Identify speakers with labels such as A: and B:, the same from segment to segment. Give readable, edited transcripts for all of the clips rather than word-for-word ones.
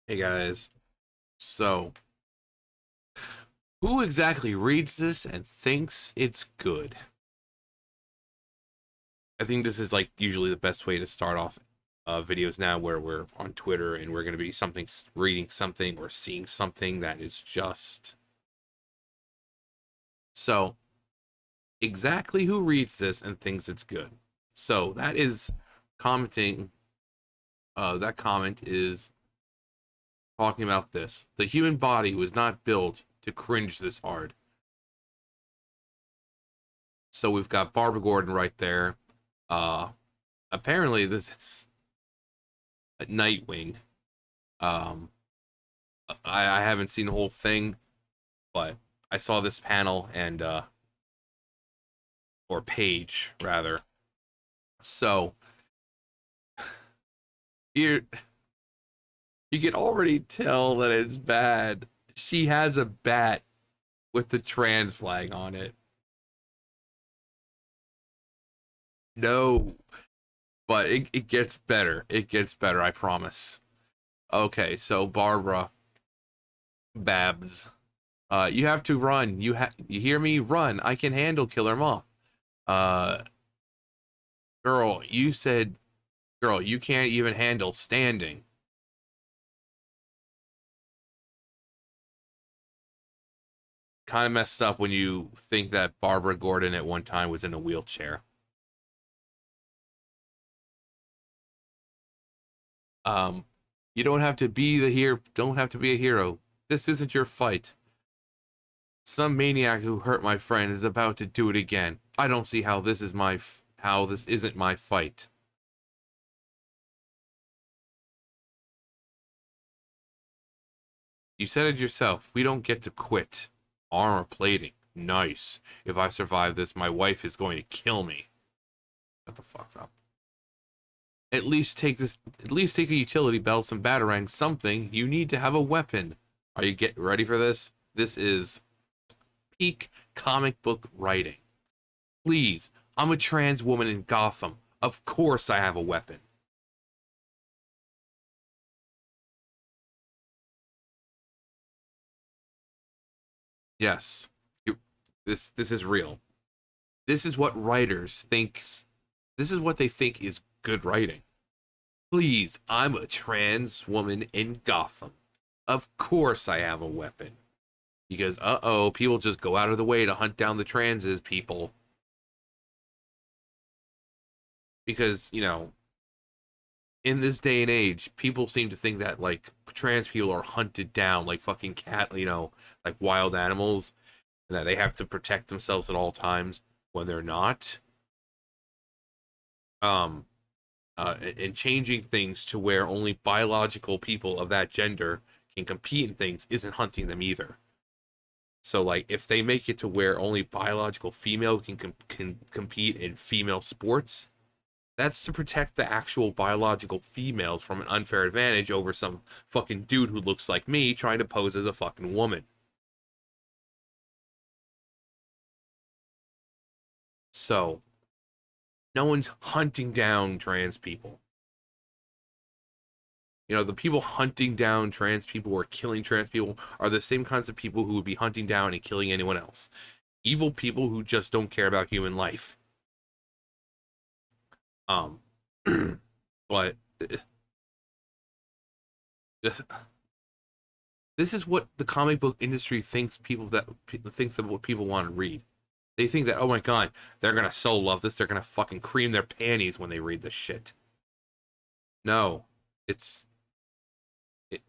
A: Hey guys, so who exactly reads this and thinks it's good? I think this is like usually the best way to start off videos now, where we're on Twitter and we're going to be reading something or seeing something that is just so exactly who reads this and thinks it's good. So that is commenting. That comment is talking about this. The human body was not built to cringe this hard. So we've got Barbara Gordon right there. Uh, Apparently this is a Nightwing. Um, I haven't seen the whole thing, but I saw this panel and or page rather. So you you can already tell that it's bad. She has a bat with the trans flag on it. No, but it gets better. It gets better, I promise. Okay, so Barbara Babs, you have to run. You hear me? Run. I can handle Killer Moth. Uh, girl, you said, girl, you can't even handle standing. Kind of messed up when you think that Barbara Gordon at one time was in a wheelchair. Um, you don't have to be the hero. Don't have to be a hero. This isn't your fight. Some maniac who hurt my friend is about to do it again. I don't see how how this isn't my fight. You said it yourself. We don't get to quit. Armor plating. Nice. If I survive this, my wife is going to kill me. Shut the fuck up. At least take a utility belt, some batarangs, something. You need to have a weapon. Are you getting ready for this? This is peak comic book writing. Please, I'm a trans woman in Gotham. Of course I have a weapon. Yes. You, this is real. This is what writers think. This is what they think is good writing. Please, I'm a trans woman in Gotham. Of course I have a weapon. Because, uh-oh, people just go out of the way to hunt down the transes, people. Because, in this day and age, people seem to think that, like, trans people are hunted down like fucking like wild animals, and that they have to protect themselves at all times when they're not. Um, and changing things to where only biological people of that gender can compete in things isn't hunting them either. So like if they make it to where only biological females can compete in female sports, that's to protect the actual biological females from an unfair advantage over some fucking dude who looks like me trying to pose as a fucking woman. So no one's hunting down trans people. The people hunting down trans people or killing trans people are the same kinds of people who would be hunting down and killing anyone else. Evil people who just don't care about human life. Um, but this is what the comic book industry thinks that what people want to read. They think that, oh my god, they're gonna so love this, they're gonna fucking cream their panties when they read this shit. No, it's it,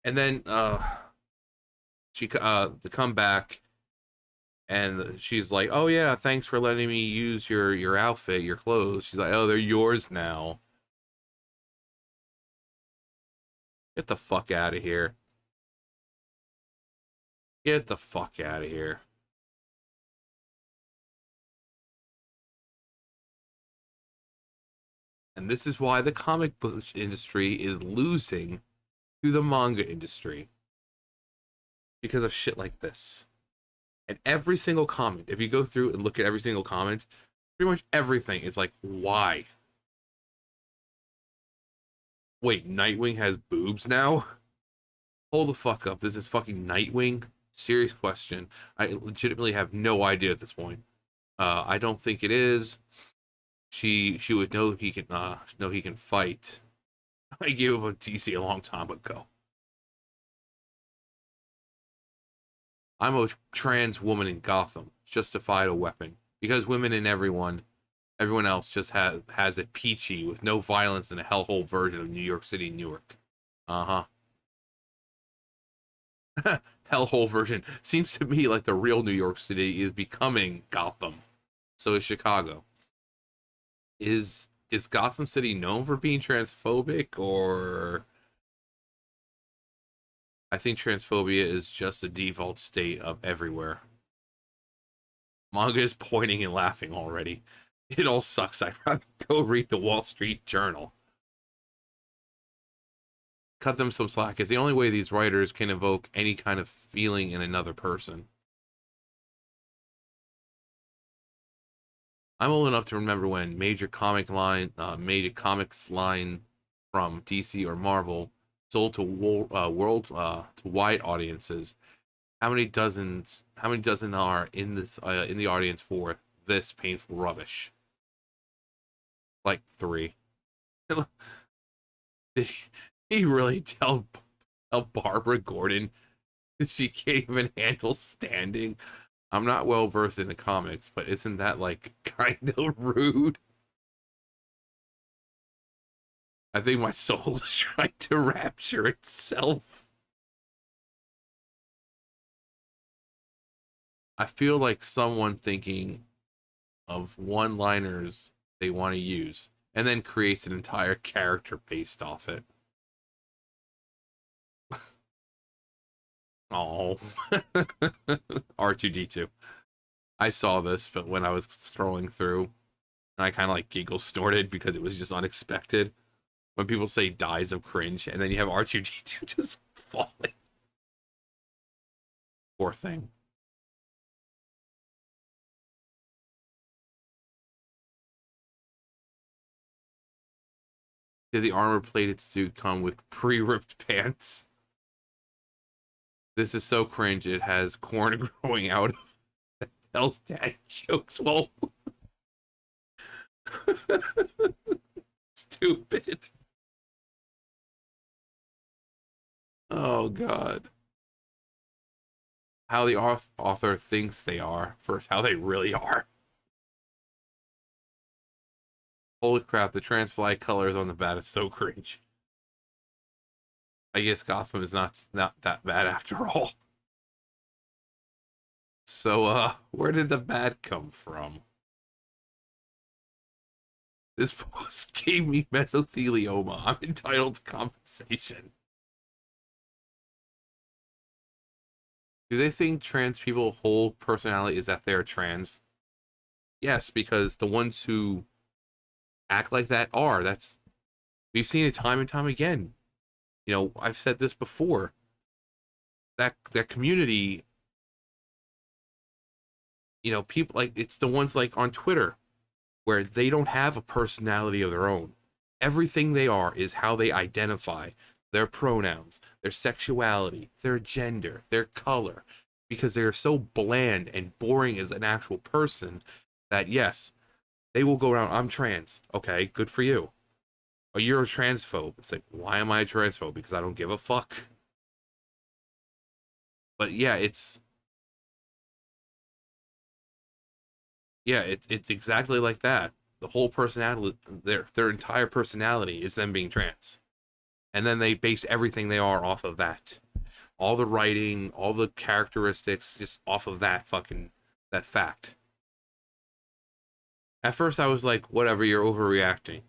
A: and then she the comeback, and she's like, oh yeah, thanks for letting me use your outfit, your clothes. She's like, oh, they're yours now. Get the fuck out of here. Get the fuck out of here. And this is why the comic book industry is losing to the manga industry because of shit like this. And every single comment, if you go through and look at every single comment, pretty much everything is like, why? Wait, Nightwing has boobs now? Hold the fuck up. This is fucking Nightwing? Serious question. I legitimately have no idea at this point. I don't think it is. She would know he can fight. I gave up on DC a long time ago. I'm a trans woman in Gotham. Justified a weapon. Because women and everyone else just has it peachy with no violence in a hellhole version of New York City, Newark. Uh-huh. Hellhole version. Seems to me like the real New York City is becoming Gotham. So is Chicago. Is Gotham City known for being transphobic, or I think transphobia is just a default state of everywhere. Manga is pointing and laughing already. It all sucks. I'd rather go read the Wall Street Journal. Cut them some slack. It's the only way these writers can evoke any kind of feeling in another person. I'm old enough to remember when major comics line from DC or Marvel sold to to wide audiences. How many dozen are in the audience for this painful rubbish? Like three. Did he really tell Barbara Gordon she can't even handle standing? I'm not well versed in the comics, but isn't that like kind of rude? I think my soul is trying to rapture itself. I feel like someone thinking of one-liners they want to use and then creates an entire character based off it. Oh, R2D2. I saw this, but when I was scrolling through, and I kind of like giggle snorted because it was just unexpected. When people say dies of cringe, and then you have R2D2 just falling. Poor thing. Did the armor plated suit come with pre-ripped pants? This is so cringe. It has corn growing out of it. Tells dad jokes. Well, stupid. Oh god. How the author thinks they are versus how they really are. Holy crap! The Transfly colors on the bat is so cringe. I guess Gotham is not that bad after all. So, where did the bat come from? This post gave me mesothelioma. I'm entitled to compensation. Do they think trans people whole personality is that they're trans? Yes, because the ones who act like that are. We've seen it time and time again. You know, I've said this before. That community, you know, people like it's the ones like on Twitter where they don't have a personality of their own. Everything they are is how they identify, their pronouns, their sexuality, their gender, their color, because they are so bland and boring as an actual person that, yes, they will go around, I'm trans. Okay, good for you. Oh, you're a transphobe. It's like, why am I a transphobe? Because I don't give a fuck. But yeah, it's exactly like that. The whole personality, their entire personality is them being trans, and then they base everything they are off of that. All the writing, all the characteristics, just off of that fact. At first, I was like, whatever, you're overreacting.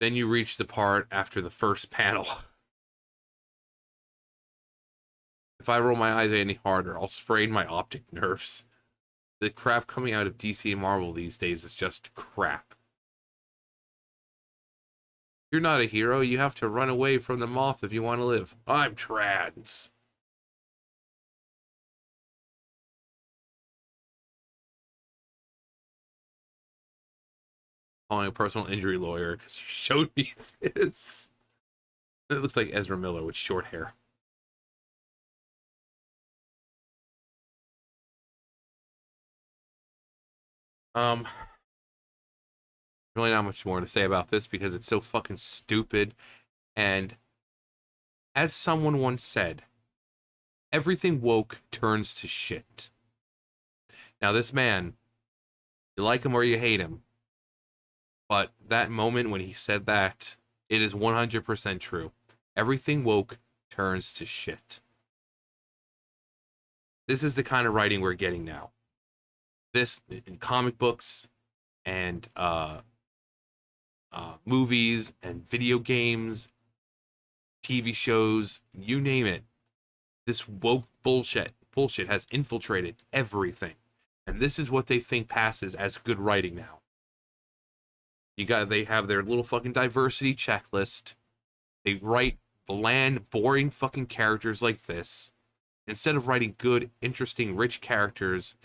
A: Then you reach the part after the first panel. If I roll my eyes any harder, I'll sprain my optic nerves. The crap coming out of DC and Marvel these days is just crap. You're not a hero. You have to run away from the moth if you want to live. I'm trans. Calling a personal injury lawyer because you showed me this. It looks like Ezra Miller with short hair. Um, really not much more to say about this because it's so fucking stupid. And as someone once said, everything woke turns to shit. Now, this man, you like him or you hate him, but that moment when he said that, it is 100% true. Everything woke turns to shit. This is the kind of writing we're getting now. This in comic books and movies and video games, TV shows, you name it. This woke bullshit has infiltrated everything. And this is what they think passes as good writing now. They have their little fucking diversity checklist. They write bland, boring fucking characters like this instead of writing good, interesting, rich characters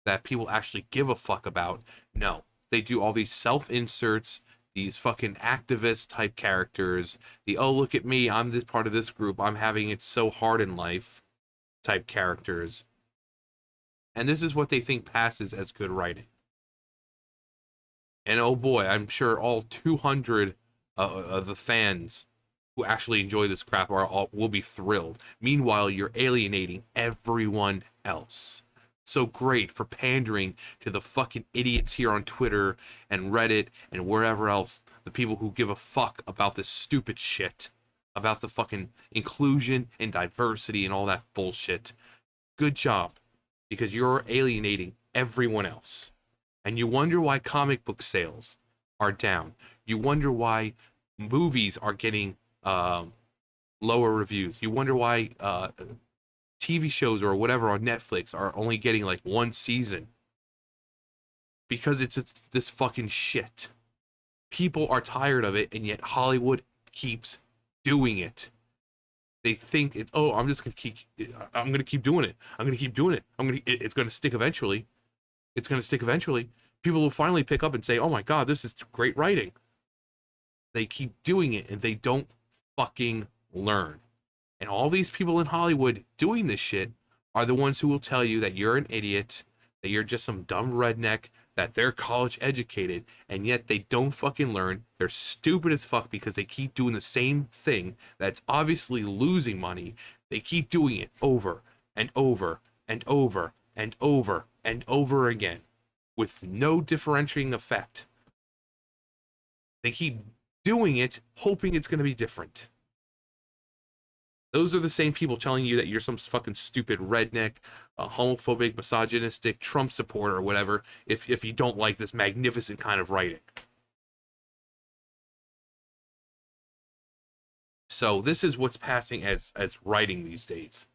A: that people actually give a fuck about. No, they do all these self-inserts, these fucking activist type characters, the oh look at me, I'm this part of this group, I'm having it so hard in life type characters. And this is what they think passes as good writing. And oh boy, I'm sure all 200 of the fans who actually enjoy this crap will be thrilled. Meanwhile, you're alienating everyone else. So great for pandering to the fucking idiots here on Twitter and Reddit and wherever else, the people who give a fuck about this stupid shit, about the fucking inclusion and diversity and all that bullshit. Good job, because you're alienating everyone else. And you wonder why comic book sales are down. You wonder why movies are getting lower reviews. You wonder why TV shows or whatever on Netflix are only getting like one season. Because it's this fucking shit. People are tired of it, and yet Hollywood keeps doing it. They think it's, oh, I'm gonna keep doing it. I'm gonna keep doing it. It's gonna stick eventually. It's gonna stick eventually. People will finally pick up and say, oh my god, this is great writing. They keep doing it and they don't fucking learn. And all these people in Hollywood doing this shit are the ones who will tell you that you're an idiot, that you're just some dumb redneck, that they're college educated, and yet they don't fucking learn. They're stupid as fuck because they keep doing the same thing that's obviously losing money. They keep doing it over and over and over and over and over again with no differentiating effect. They keep doing it hoping it's going to be different. Those are the same people telling you that you're some fucking stupid redneck, homophobic, misogynistic, Trump supporter or whatever if you don't like this magnificent kind of writing. So this is what's passing as writing these days.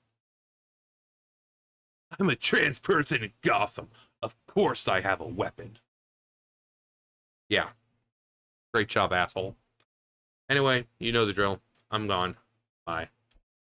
A: I'm a trans person in Gotham. Of course I have a weapon. Yeah. Great job, asshole. Anyway, you know the drill. I'm gone. Bye.